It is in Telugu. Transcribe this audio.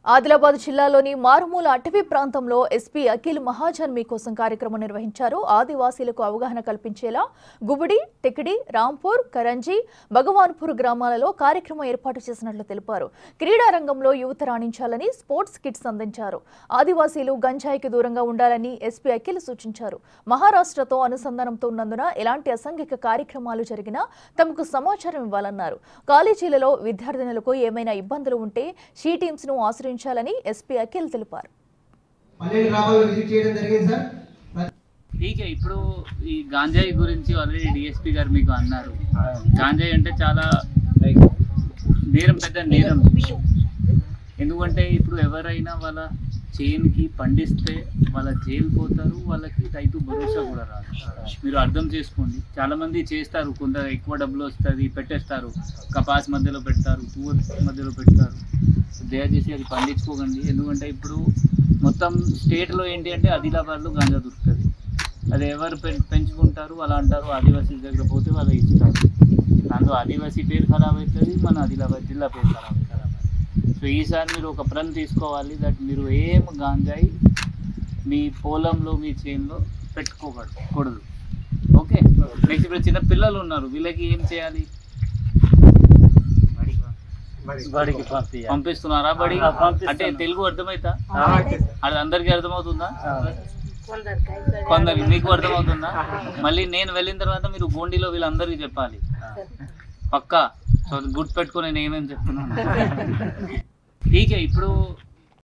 ఆదిలాబాద్ జిల్లాలోని మారుమూల అటవీ ప్రాంతంలో ఎస్పీ అఖిల్ మహాజన్ మీకోసం కార్యక్రమం నిర్వహించారు. ఆదివాసీలకు అవగాహన కల్పించేలా గుబడి, టెకిడి, రాంపూర్, కరంజీ, భగవాన్పూర్ గ్రామాలలో కార్యక్రమం ఏర్పాటు చేసినట్లు తెలిపారు. క్రీడా రంగంలో యువత రాణించాలని స్పోర్ట్స్ కిట్స్ అందించారు. ఆదివాసీలు గంజాయికి దూరంగా ఉండాలని ఎస్పీ అఖిల్ సూచించారు. మహారాష్ట్రతో అనుసంధానంతో ఉన్నందున ఎలాంటి అసాంఘిక కార్యక్రమాలు జరిగినా తమకు సమాచారం ఇవ్వాలన్నారు. కాలేజీలలో విద్యార్థినులకు ఏమైనా ఇబ్బందులు ఉంటే షీ టీమ్స్ ను ఆశ్రయించాలని ఎస్పీ అఖిల్ తెలిపారు. ఇప్పుడు ఈ గాంజాయి గురించి ఆల్రెడీ డిఎస్పీ గారు మీకు అన్నారు. గాంజాయి అంటే చాలా నేరం, పెద్ద నేరం. ఎందుకంటే ఇప్పుడు ఎవరైనా వాళ్ళ చేనుకి పండిస్తే వాళ్ళ జైలు పోతారు, వాళ్ళకి రైతు భరోసా కూడా రాదు. మీరు అర్థం చేసుకోండి. చాలామంది చేస్తారు, కొంత ఎక్కువ డబ్బులు వస్తుంది పెట్టేస్తారు, కపాస్ మధ్యలో పెడతారు, పువ్వు మధ్యలో పెడతారు. దయచేసి అది పండించుకోకండి. ఎందుకంటే ఇప్పుడు మొత్తం స్టేట్లో ఏంటి అంటే ఆదిలాబాద్లో గాంజా దొరుకుతుంది. అది ఎవరు పెంచుకుంటారు అలా అంటారు, ఆదివాసీల దగ్గర పోతే వాళ్ళు ఇస్తారు. దాంతో ఆదివాసీ పేరు ఖరాబ్ అవుతుంది, మన ఆదిలాబాద్ జిల్లా పేరు ఖరాబ్ అవుతుంది. సో ఈసారి మీరు ఒక ప్రణ్ తీసుకోవాలి, దట్ మీరు ఏం గాంజాయి మీ పొలంలో మీ చేనులో పెట్టుకోకూడదు. ఓకే, నెక్స్ట్ ఇప్పుడు చిన్న పిల్లలు ఉన్నారు, వీళ్ళకి ఏం చేయాలి? బడికి పంపిస్తున్నారా? బడి అంటే తెలుగు అర్థమవుతా? అది అందరికీ అర్థమవుతుందా? కొందరికి. మీకు అర్థమవుతుందా? మళ్ళీ నేను వెళ్ళిన తర్వాత మీరు గోండిలో వీళ్ళందరికీ చెప్పాలి పక్కా. సో గుర్తు పెట్టుకుని నేను ఏమేమి చెప్తున్నాను. ఠీకే. ఇప్పుడు